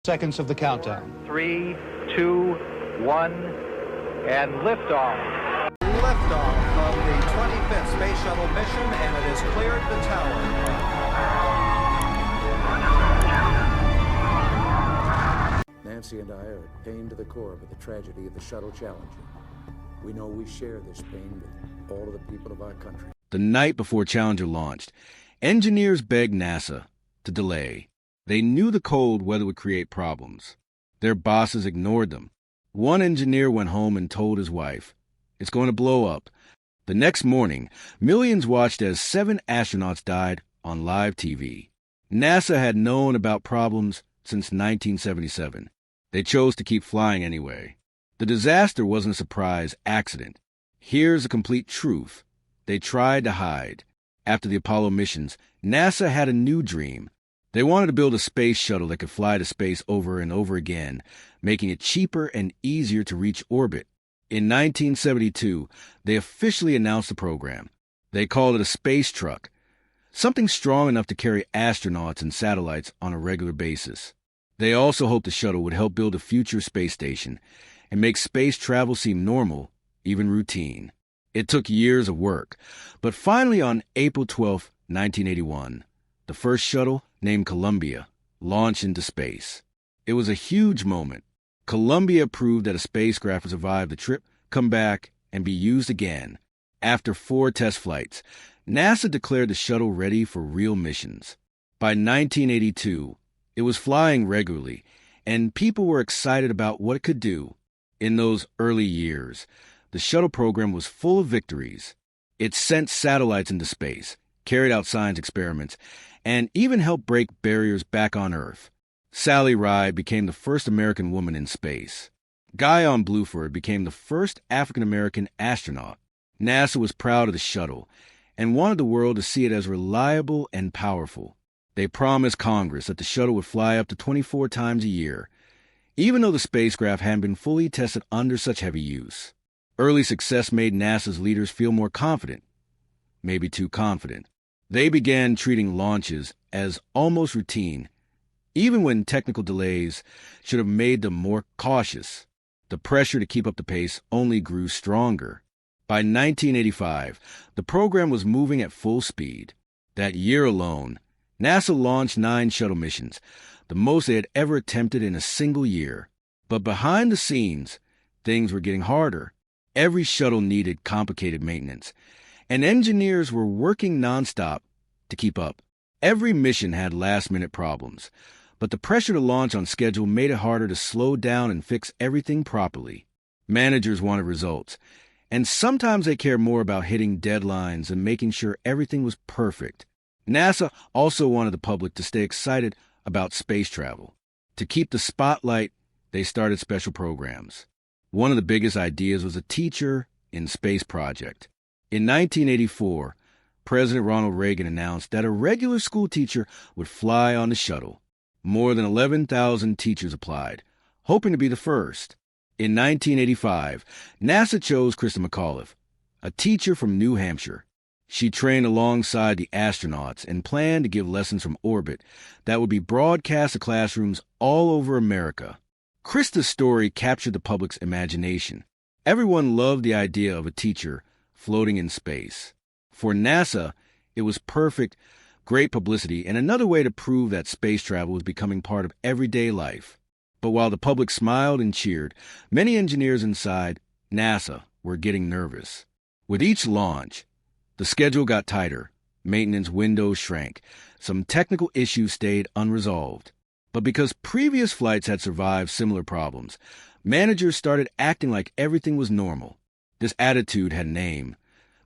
Seconds of the countdown. 3, 2, 1, and liftoff. Liftoff of the 25th Space Shuttle mission, and it has cleared the tower. Nancy and I are pained to the core by the tragedy of the shuttle Challenger. We know we share this pain with all of the people of our country. The night before Challenger launched, engineers begged NASA to delay. They knew the cold weather would create problems. Their bosses ignored them. One engineer went home and told his wife, "It's going to blow up." The next morning, millions watched as 7 astronauts died on live TV. NASA had known about problems since 1977. They chose to keep flying anyway. The disaster wasn't a surprise accident. Here's the complete truth. They tried to hide. After the Apollo missions, NASA had a new dream. They wanted to build a space shuttle that could fly to space over and over again, making it cheaper and easier to reach orbit. In 1972, they officially announced the program. They called it a space truck, something strong enough to carry astronauts and satellites on a regular basis. They also hoped the shuttle would help build a future space station and make space travel seem normal, even routine. It took years of work, but finally on April 12, 1981, the first shuttle, named Columbia, launched into space. It was a huge moment. Columbia proved that a spacecraft would survive the trip, come back, and be used again. After 4 test flights, NASA declared the shuttle ready for real missions. By 1982, it was flying regularly, and people were excited about what it could do. In those early years, the shuttle program was full of victories. It sent satellites into space, carried out science experiments, and even helped break barriers back on Earth. Sally Ride became the first American woman in space. Guyon Bluford became the first African-American astronaut. NASA was proud of the shuttle and wanted the world to see it as reliable and powerful. They promised Congress that the shuttle would fly up to 24 times a year, even though the spacecraft hadn't been fully tested under such heavy use. Early success made NASA's leaders feel more confident, maybe too confident. They began treating launches as almost routine, even when technical delays should have made them more cautious. The pressure to keep up the pace only grew stronger. By 1985, the program was moving at full speed. That year alone, NASA launched 9 shuttle missions, the most they had ever attempted in a single year. But behind the scenes, things were getting harder. Every shuttle needed complicated maintenance, and engineers were working nonstop to keep up. Every mission had last-minute problems, but the pressure to launch on schedule made it harder to slow down and fix everything properly. Managers wanted results, and sometimes they cared more about hitting deadlines and making sure everything was perfect. NASA also wanted the public to stay excited about space travel. To keep the spotlight, they started special programs. One of the biggest ideas was a Teacher in Space project. In 1984, President Ronald Reagan announced that a regular school teacher would fly on the shuttle. More than 11,000 teachers applied, hoping to be the first. In 1985, NASA chose Krista McAuliffe, a teacher from New Hampshire. She trained alongside the astronauts and planned to give lessons from orbit that would be broadcast to classrooms all over America. Krista's story captured the public's imagination. Everyone loved the idea of a teacher floating in space. For NASA, it was perfect, great publicity, and another way to prove that space travel was becoming part of everyday life. But while the public smiled and cheered, many engineers inside NASA were getting nervous. With each launch, the schedule got tighter, maintenance windows shrank, some technical issues stayed unresolved. But because previous flights had survived similar problems, managers started acting like everything was normal. This attitude had a name: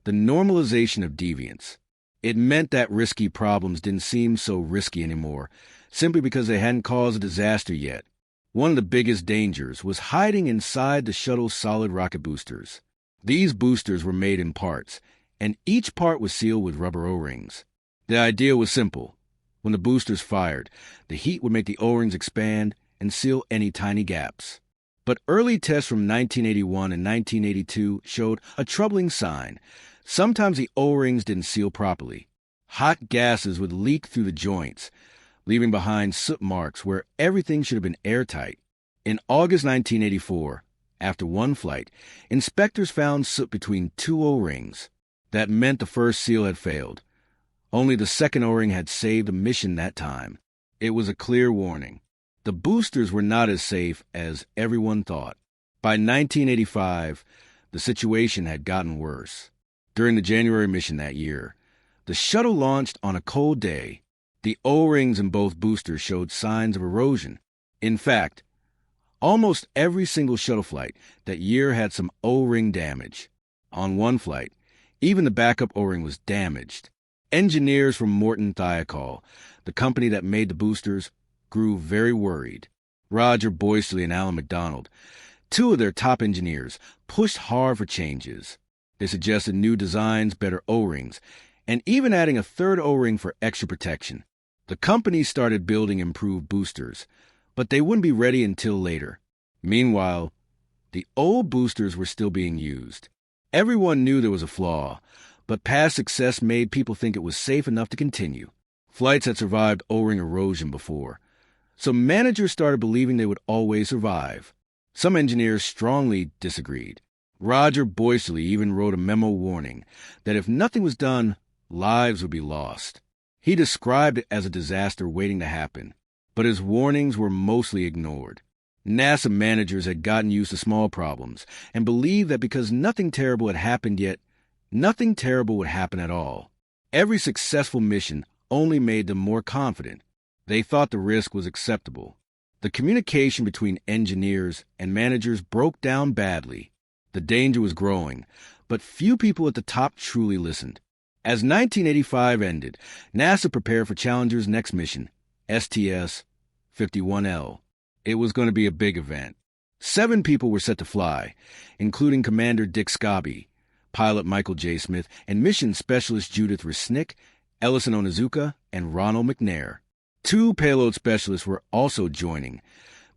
the normalization of deviance. It meant that risky problems didn't seem so risky anymore, simply because they hadn't caused a disaster yet. One of the biggest dangers was hiding inside the shuttle's solid rocket boosters. These boosters were made in parts, and each part was sealed with rubber O-rings. The idea was simple. When the boosters fired, the heat would make the O-rings expand and seal any tiny gaps. But early tests from 1981 and 1982 showed a troubling sign. Sometimes the O-rings didn't seal properly. Hot gases would leak through the joints, leaving behind soot marks where everything should have been airtight. In August 1984, after one flight, inspectors found soot between two O-rings. That meant the first seal had failed. Only the second O-ring had saved a mission that time. It was a clear warning. The boosters were not as safe as everyone thought. By 1985, the situation had gotten worse. During the January mission that year, the shuttle launched on a cold day. The O-rings in both boosters showed signs of erosion. In fact, almost every single shuttle flight that year had some O-ring damage. On one flight, even the backup O-ring was damaged. Engineers from Morton Thiokol, the company that made the boosters, grew very worried. Roger Boysley and Alan McDonald, two of their top engineers, pushed hard for changes. They suggested new designs, better O-rings, and even adding a third O-ring for extra protection. The company started building improved boosters, but they wouldn't be ready until later. Meanwhile, the old boosters were still being used. Everyone knew there was a flaw, but past success made people think it was safe enough to continue. Flights had survived O-ring erosion before, so managers started believing they would always survive. Some engineers strongly disagreed. Roger Boysley even wrote a memo warning that if nothing was done, lives would be lost. He described it as a disaster waiting to happen, but his warnings were mostly ignored. NASA managers had gotten used to small problems and believed that because nothing terrible had happened yet, nothing terrible would happen at all. Every successful mission only made them more confident. They thought the risk was acceptable. The communication between engineers and managers broke down badly. The danger was growing, but few people at the top truly listened. As 1985 ended, NASA prepared for Challenger's next mission, STS-51L. It was going to be a big event. 7 people were set to fly, including Commander Dick Scobie, pilot Michael J. Smith, and mission specialist Judith Resnick, Ellison Onizuka, and Ronald McNair. 2 payload specialists were also joining,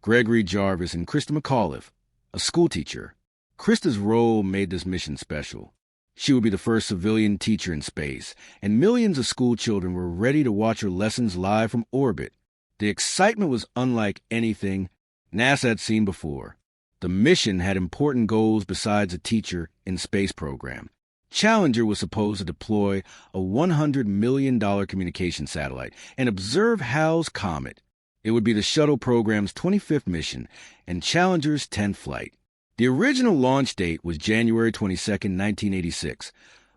Gregory Jarvis and Krista McAuliffe, a schoolteacher. Krista's role made this mission special. She would be the first civilian teacher in space, and millions of school children were ready to watch her lessons live from orbit. The excitement was unlike anything NASA had seen before. The mission had important goals besides a teacher in space program. Challenger was supposed to deploy a $100 million communication satellite and observe Hal's comet. It would be the shuttle program's 25th mission and Challenger's 10th flight. The original launch date was January 22, 1986,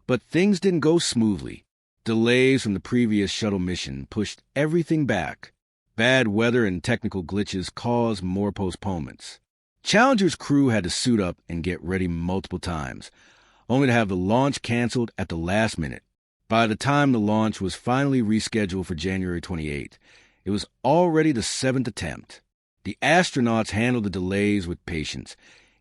but things didn't go smoothly. Delays from the previous shuttle mission pushed everything back. Bad weather and technical glitches caused more postponements. Challenger's crew had to suit up and get ready multiple times, only to have the launch canceled at the last minute. By the time the launch was finally rescheduled for January 28th, it was already the 7th attempt. The astronauts handled the delays with patience,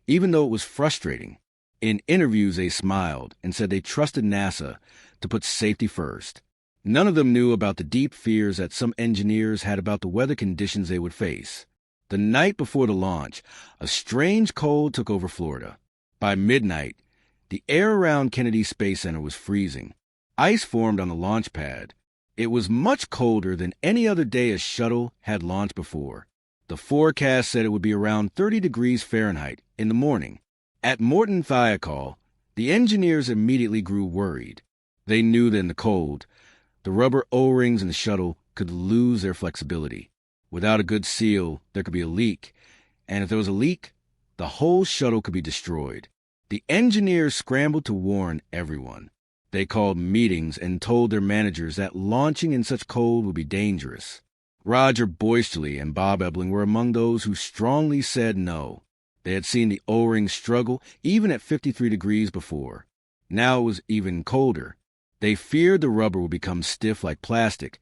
even though it was frustrating. In interviews, they smiled and said they trusted NASA to put safety first. None of them knew about the deep fears that some engineers had about the weather conditions they would face. The night before the launch, a strange cold took over Florida. By midnight, the air around Kennedy Space Center was freezing. Ice formed on the launch pad. It was much colder than any other day a shuttle had launched before. The forecast said it would be around 30 degrees Fahrenheit in the morning. At Morton Thiokol, the engineers immediately grew worried. They knew that in the cold, the rubber O-rings in the shuttle could lose their flexibility. Without a good seal, there could be a leak, and if there was a leak, the whole shuttle could be destroyed. The engineers scrambled to warn everyone. They called meetings and told their managers that launching in such cold would be dangerous. Roger Boysley and Bob Ebling were among those who strongly said no. They had seen the O-rings struggle even at 53 degrees before. Now it was even colder. They feared the rubber would become stiff like plastic,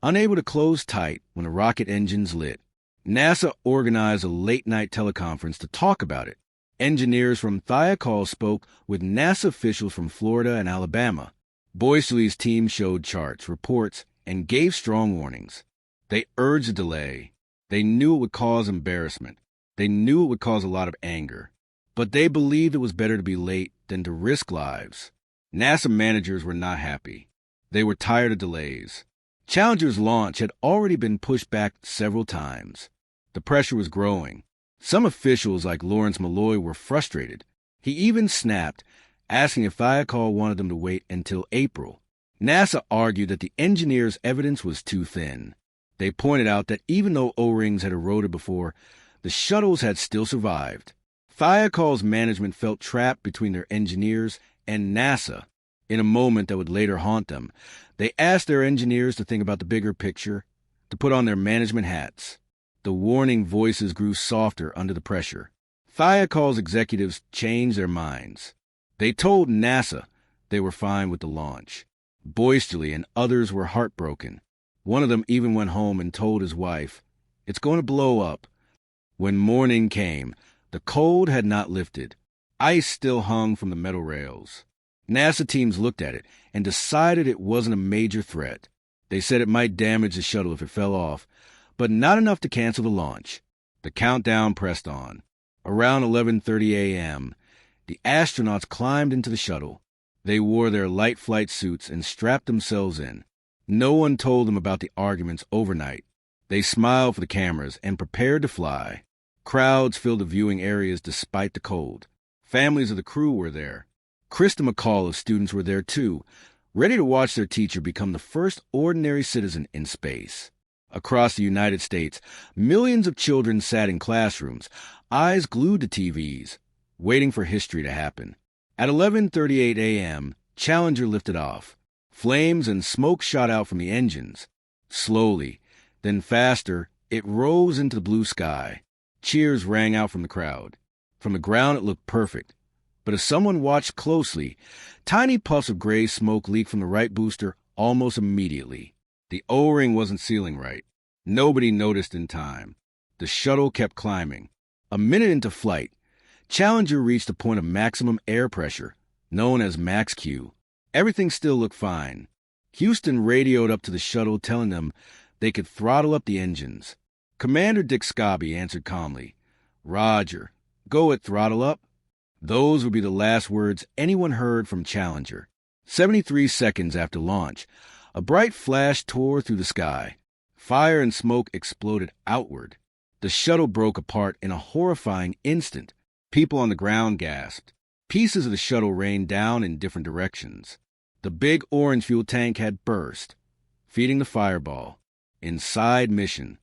unable to close tight when the rocket engines lit. NASA organized a late-night teleconference to talk about it. Engineers from Thiokol spoke with NASA officials from Florida and Alabama. Boysley's team showed charts, reports, and gave strong warnings. They urged a delay. They knew it would cause embarrassment. They knew it would cause a lot of anger. But they believed it was better to be late than to risk lives. NASA managers were not happy. They were tired of delays. Challenger's launch had already been pushed back several times. The pressure was growing. Some officials like Lawrence Malloy were frustrated. He even snapped, asking if Thiokol wanted them to wait until April. NASA argued that the engineers' evidence was too thin. They pointed out that even though O-rings had eroded before, the shuttles had still survived. Thiokol's management felt trapped between their engineers and NASA. In a moment that would later haunt them, they asked their engineers to think about the bigger picture, to put on their management hats. The warning voices grew softer under the pressure. Thiokol's executives changed their minds. They told NASA they were fine with the launch. Boisterly and others were heartbroken. One of them even went home and told his wife, "It's going to blow up." When morning came, the cold had not lifted. Ice still hung from the metal rails. NASA teams looked at it and decided it wasn't a major threat. They said it might damage the shuttle if it fell off, but not enough to cancel the launch. The countdown pressed on. Around 11:30 a.m., the astronauts climbed into the shuttle. They wore their light flight suits and strapped themselves in. No one told them about the arguments overnight. They smiled for the cameras and prepared to fly. Crowds filled the viewing areas despite the cold. Families of the crew were there. Krista McCall of students were there too, ready to watch their teacher become the first ordinary citizen in space. Across the United States, millions of children sat in classrooms, eyes glued to TVs, waiting for history to happen. At 11:38 a.m., Challenger lifted off. Flames and smoke shot out from the engines. Slowly, then faster, it rose into the blue sky. Cheers rang out from the crowd. From the ground it looked perfect. But as someone watched closely, tiny puffs of gray smoke leaked from the right booster almost immediately. The O-ring wasn't sealing right. Nobody noticed in time. The shuttle kept climbing. A minute into flight, Challenger reached a point of maximum air pressure, known as max Q. Everything still looked fine. Houston radioed up to the shuttle telling them they could throttle up the engines. Commander Dick Scobie answered calmly, "Roger, go at throttle up." Those would be the last words anyone heard from Challenger. 73 seconds after launch, a bright flash tore through the sky. Fire and smoke exploded outward. The shuttle broke apart in a horrifying instant. People on the ground gasped. Pieces of the shuttle rained down in different directions. The big orange fuel tank had burst, feeding the fireball. Inside mission.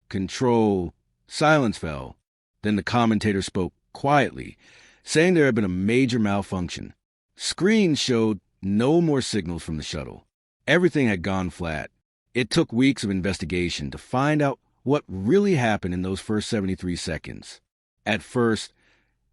Control. Silence fell. Then the commentator spoke quietly, saying there had been a major malfunction. Screens showed no more signals from the shuttle. Everything had gone flat. It took weeks of investigation to find out what really happened in those first 73 seconds. At first,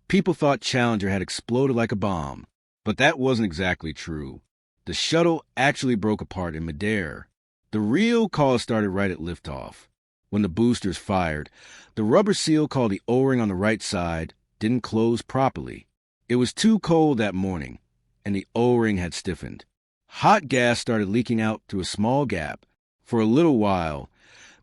people thought Challenger had exploded like a bomb, but that wasn't exactly true. The shuttle actually broke apart in midair. The real cause started right at liftoff. When the boosters fired, the rubber seal called the O-ring on the right side didn't close properly. It was too cold that morning, and the O-ring had stiffened. Hot gas started leaking out through a small gap. For a little while,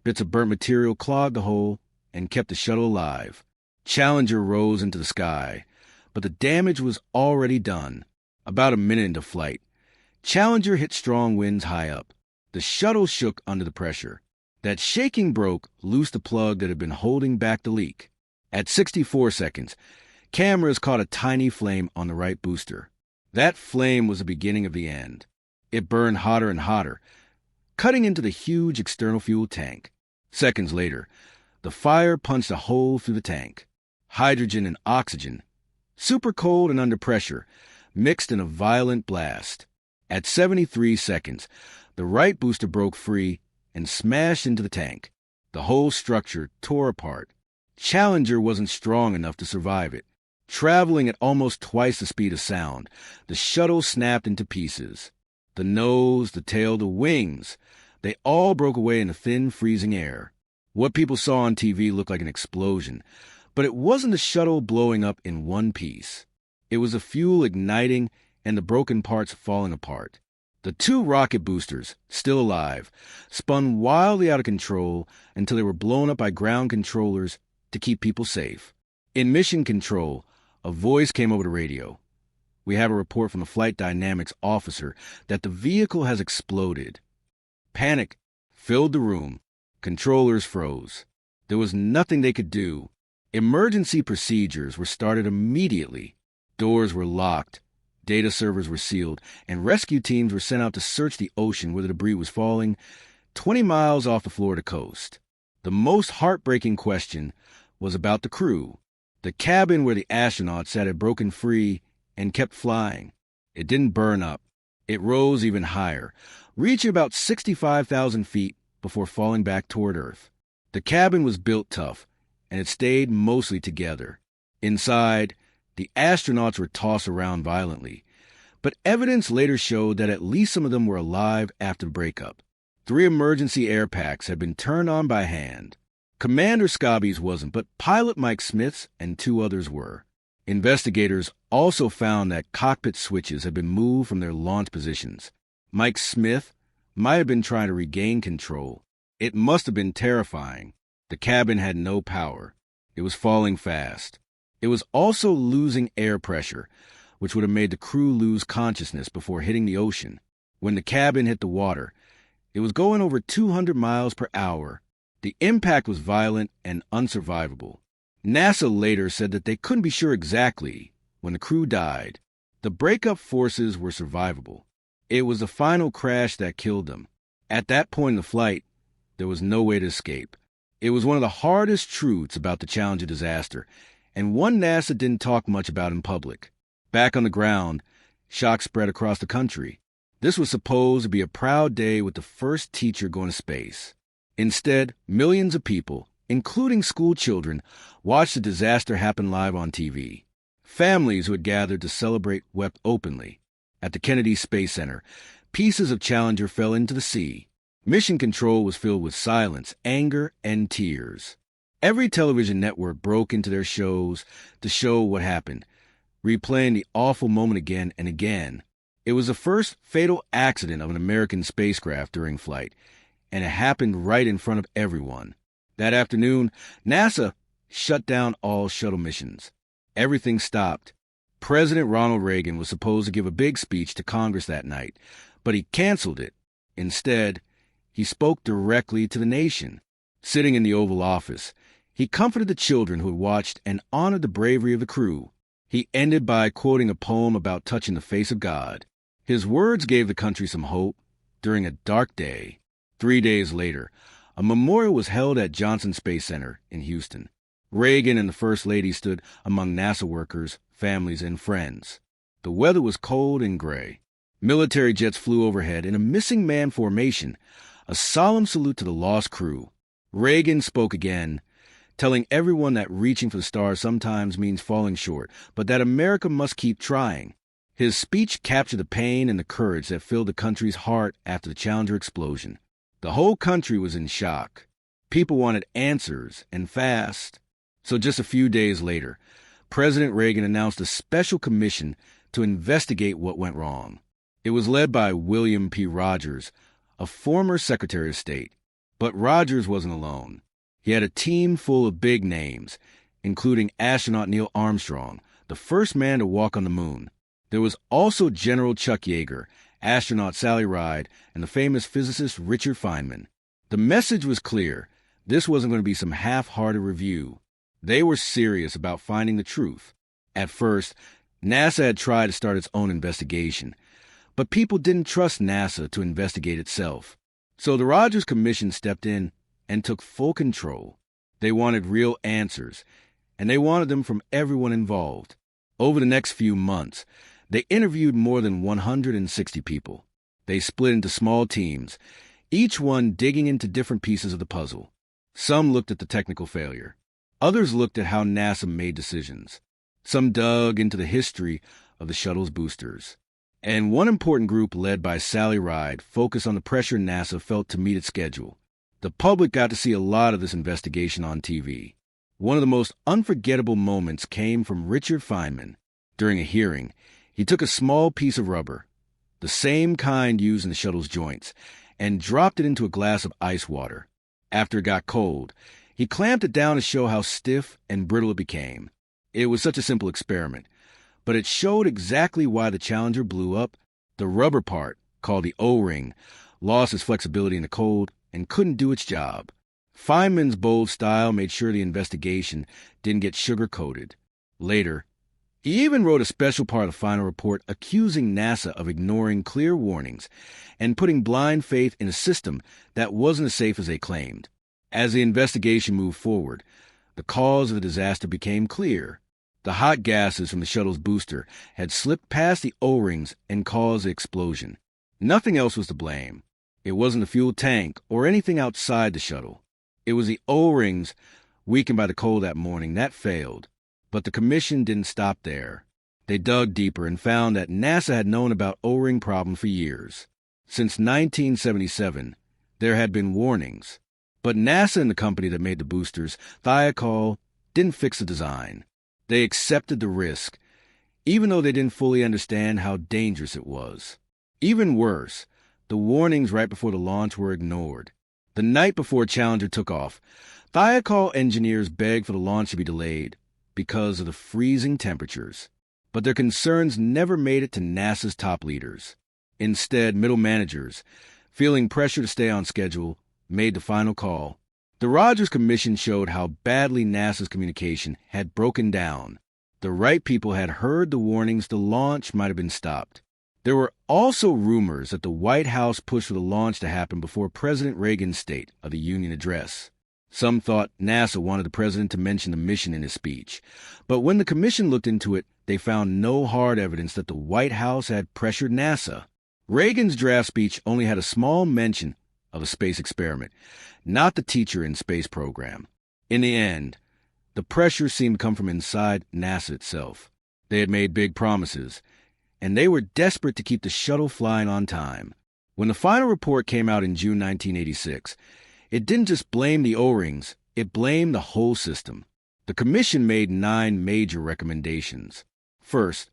bits of burnt material clogged the hole and kept the shuttle alive. Challenger rose into the sky, but the damage was already done. About a minute into flight, Challenger hit strong winds high up. The shuttle shook under the pressure. That shaking broke loose the plug that had been holding back the leak. At 64 seconds, cameras caught a tiny flame on the right booster. That flame was the beginning of the end. It burned hotter and hotter, cutting into the huge external fuel tank. Seconds later, the fire punched a hole through the tank. Hydrogen and oxygen, super cold and under pressure, mixed in a violent blast. At 73 seconds, the right booster broke free and smashed into the tank. The whole structure tore apart. Challenger wasn't strong enough to survive it. Traveling at almost twice the speed of sound, the shuttle snapped into pieces. The nose, the tail, the wings, they all broke away in the thin, freezing air. What people saw on TV looked like an explosion, but it wasn't the shuttle blowing up in one piece. It was the fuel igniting and the broken parts falling apart. The two rocket boosters, still alive, spun wildly out of control until they were blown up by ground controllers to keep people safe. In mission control, a voice came over the radio. "We have a report from the flight dynamics officer that the vehicle has exploded." Panic filled the room. Controllers froze. There was nothing they could do. Emergency procedures were started immediately. Doors were locked, data servers were sealed, and rescue teams were sent out to search the ocean where the debris was falling 20 miles off the Florida coast. The most heartbreaking question was about the crew. The cabin where the astronauts sat had broken free and kept flying. It didn't burn up. It rose even higher, reaching about 65,000 feet before falling back toward Earth. The cabin was built tough, and it stayed mostly together. Inside, the astronauts were tossed around violently, but evidence later showed that at least some of them were alive after the breakup. 3 emergency air packs had been turned on by hand. Commander Scobby's wasn't, but pilot Mike Smith's and 2 others were. Investigators also found that cockpit switches had been moved from their launch positions. Mike Smith might have been trying to regain control. It must have been terrifying. The cabin had no power. It was falling fast. It was also losing air pressure, which would have made the crew lose consciousness before hitting the ocean. When the cabin hit the water, it was going over 200 miles per hour. The impact was violent and unsurvivable. NASA later said that they couldn't be sure exactly when the crew died. The breakup forces were survivable. It was the final crash that killed them. At that point in the flight, there was no way to escape. It was one of the hardest truths about the Challenger disaster, and one NASA didn't talk much about in public. Back on the ground, shock spread across the country. This was supposed to be a proud day with the first teacher going to space. Instead, millions of people, including school children, watched the disaster happen live on TV. Families who had gathered to celebrate wept openly. At the Kennedy Space Center, pieces of Challenger fell into the sea. Mission Control was filled with silence, anger, and tears. Every television network broke into their shows to show what happened, replaying the awful moment again and again. It was the first fatal accident of an American spacecraft during flight, and it happened right in front of everyone. That afternoon, NASA shut down all shuttle missions. Everything stopped. President Ronald Reagan was supposed to give a big speech to Congress that night, but he canceled it. Instead, he spoke directly to the nation. Sitting in the Oval Office, he comforted the children who had watched and honored the bravery of the crew. He ended by quoting a poem about touching the face of God. His words gave the country some hope during a dark day. 3 days later, a memorial was held at Johnson Space Center in Houston. Reagan and the First Lady stood among NASA workers, families, and friends. The weather was cold and gray. Military jets flew overhead in a missing man formation, a solemn salute to the lost crew. Reagan spoke again, telling everyone that reaching for the stars sometimes means falling short, but that America must keep trying. His speech captured the pain and the courage that filled the country's heart after the Challenger explosion. The whole country was in shock. People wanted answers, and fast. So just a few days later, President Reagan announced a special commission to investigate what went wrong. It was led by William P. Rogers, a former Secretary of State. But Rogers wasn't alone. He had a team full of big names, including astronaut Neil Armstrong, the first man to walk on the moon. There was also General Chuck Yeager, astronaut Sally Ride, and the famous physicist Richard Feynman. The message was clear. This wasn't going to be some half-hearted review. They were serious about finding the truth. At first, NASA had tried to start its own investigation, but people didn't trust NASA to investigate itself. So the Rogers Commission stepped in and took full control. They wanted real answers, and they wanted them from everyone involved. Over the next few months, they interviewed more than 160 people. They split into small teams, each one digging into different pieces of the puzzle. Some looked at the technical failure. Others looked at how NASA made decisions. Some dug into the history of the shuttle's boosters. And one important group led by Sally Ride focused on the pressure NASA felt to meet its schedule. The public got to see a lot of this investigation on TV. One of the most unforgettable moments came from Richard Feynman. During a hearing, he took a small piece of rubber, the same kind used in the shuttle's joints, and dropped it into a glass of ice water. After it got cold, he clamped it down to show how stiff and brittle it became. It was such a simple experiment, but it showed exactly why the Challenger blew up. The rubber part, called the O-ring, lost its flexibility in the cold and couldn't do its job. Feynman's bold style made sure the investigation didn't get sugar-coated. Later, he even wrote a special part of the final report accusing NASA of ignoring clear warnings and putting blind faith in a system that wasn't as safe as they claimed. As the investigation moved forward, the cause of the disaster became clear. The hot gases from the shuttle's booster had slipped past the O-rings and caused the explosion. Nothing else was to blame. It wasn't the fuel tank or anything outside the shuttle. It was the O-rings, weakened by the cold that morning, that failed. But the commission didn't stop there. They dug deeper and found that NASA had known about O-ring problems for years. Since 1977, there had been warnings. But NASA and the company that made the boosters, Thiokol, didn't fix the design. They accepted the risk, even though they didn't fully understand how dangerous it was. Even worse, the warnings right before the launch were ignored. The night before Challenger took off, Thiokol engineers begged for the launch to be delayed because of the freezing temperatures. But their concerns never made it to NASA's top leaders. Instead, middle managers, feeling pressure to stay on schedule, made the final call. The Rogers Commission showed how badly NASA's communication had broken down. The right people had heard the warnings the launch might have been stopped. There were also rumors that the White House pushed for the launch to happen before President Reagan's State of the Union address. Some thought NASA wanted the president to mention the mission in his speech. But when the commission looked into it, they found no hard evidence that the White House had pressured NASA. Reagan's draft speech only had a small mention of a space experiment, not the teacher in space program. In the end, the pressure seemed to come from inside NASA itself. They had made big promises, and they were desperate to keep the shuttle flying on time. When the final report came out in June 1986, it didn't just blame the O-rings, it blamed the whole system. The commission made 9 major recommendations. First,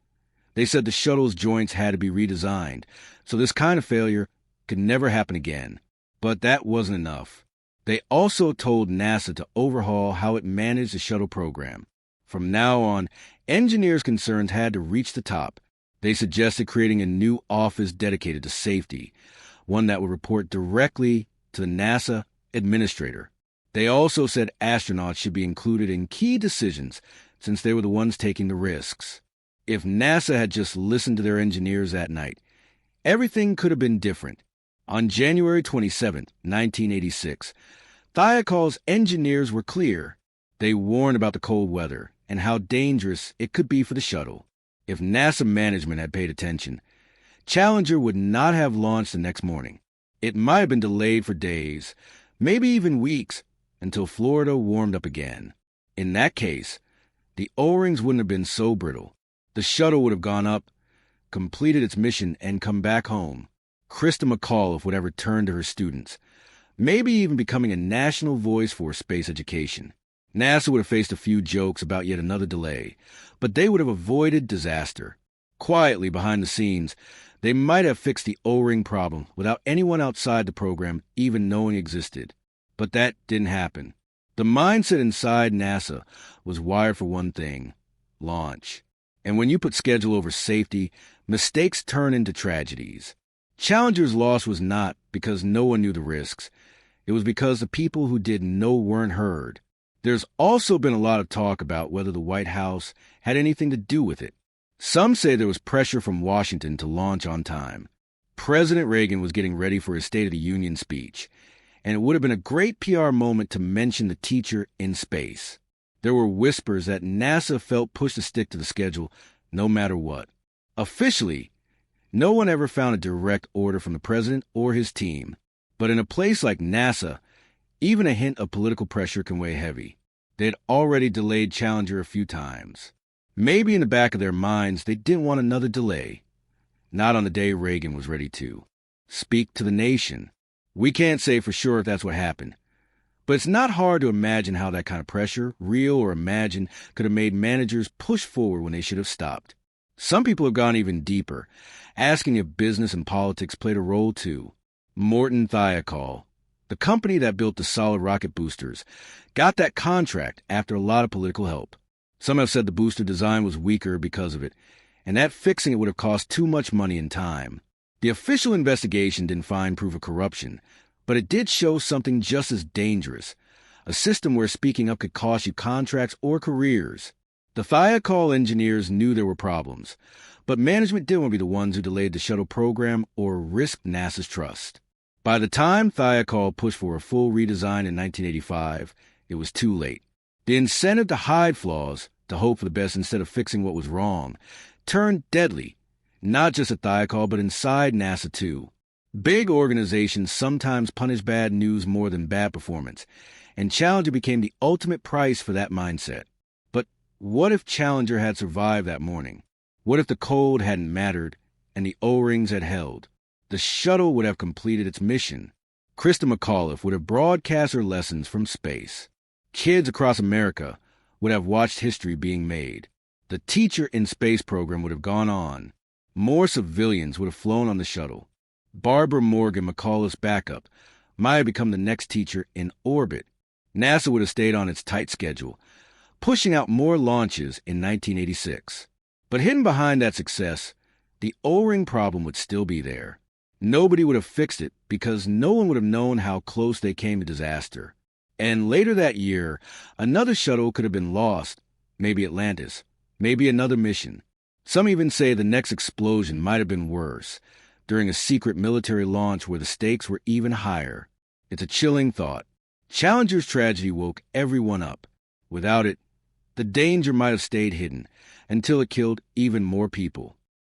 they said the shuttle's joints had to be redesigned, so this kind of failure could never happen again. But that wasn't enough. They also told NASA to overhaul how it managed the shuttle program. From now on, engineers' concerns had to reach the top. They suggested creating a new office dedicated to safety, one that would report directly to the NASA administrator. They also said astronauts should be included in key decisions since they were the ones taking the risks. If NASA had just listened to their engineers that night, everything could have been different. On January 27, 1986, Thiokol's engineers were clear. They warned about the cold weather and how dangerous it could be for the shuttle. If NASA management had paid attention, Challenger would not have launched the next morning. It might have been delayed for days, maybe even weeks, until Florida warmed up again. In that case, the O-rings wouldn't have been so brittle. The shuttle would have gone up, completed its mission, and come back home. Krista McAuliffe would have returned to her students, maybe even becoming a national voice for space education. NASA would have faced a few jokes about yet another delay, but they would have avoided disaster. Quietly behind the scenes, they might have fixed the O-ring problem without anyone outside the program even knowing existed. But that didn't happen. The mindset inside NASA was wired for one thing: launch. And when you put schedule over safety, mistakes turn into tragedies. Challenger's loss was not because no one knew the risks. It was because the people who didn't know weren't heard. There's also been a lot of talk about whether the White House had anything to do with it. Some say there was pressure from Washington to launch on time. President Reagan was getting ready for his State of the Union speech, and it would have been a great PR moment to mention the teacher in space. There were whispers that NASA felt pushed to stick to the schedule no matter what. Officially, no one ever found a direct order from the president or his team. But in a place like NASA, even a hint of political pressure can weigh heavy. They had already delayed Challenger a few times. Maybe in the back of their minds, they didn't want another delay. Not on the day Reagan was ready to speak to the nation. We can't say for sure if that's what happened. But it's not hard to imagine how that kind of pressure, real or imagined, could have made managers push forward when they should have stopped. Some people have gone even deeper, asking if business and politics played a role too. Morton Thiokol, the company that built the solid rocket boosters, got that contract after a lot of political help. Some have said the booster design was weaker because of it, and that fixing it would have cost too much money and time. The official investigation didn't find proof of corruption, But it did show something just as dangerous, a system where speaking up could cost you contracts or careers. The Thiokol engineers knew there were problems, but management didn't want to be the ones who delayed the shuttle program or risked NASA's trust. By the time Thiokol pushed for a full redesign in 1985, it was too late. The incentive to hide flaws, to hope for the best instead of fixing what was wrong, turned deadly, not just at Thiokol but inside NASA too. Big organizations sometimes punish bad news more than bad performance, and Challenger became the ultimate price for that mindset. But what if Challenger had survived that morning? What if the cold hadn't mattered and the O-rings had held? The shuttle would have completed its mission. Krista McAuliffe would have broadcast her lessons from space. Kids across America would have watched history being made. The Teacher in Space program would have gone on. More civilians would have flown on the shuttle. Barbara Morgan, McAuliffe's backup, might have become the next teacher in orbit. NASA would have stayed on its tight schedule, pushing out more launches in 1986. But hidden behind that success, the O-ring problem would still be there. Nobody would have fixed it because no one would have known how close they came to disaster. And later that year, another shuttle could have been lost, maybe Atlantis, maybe another mission. Some even say the next explosion might have been worse, during a secret military launch where the stakes were even higher. It's a chilling thought. Challenger's tragedy woke everyone up. Without it, the danger might have stayed hidden until it killed even more people.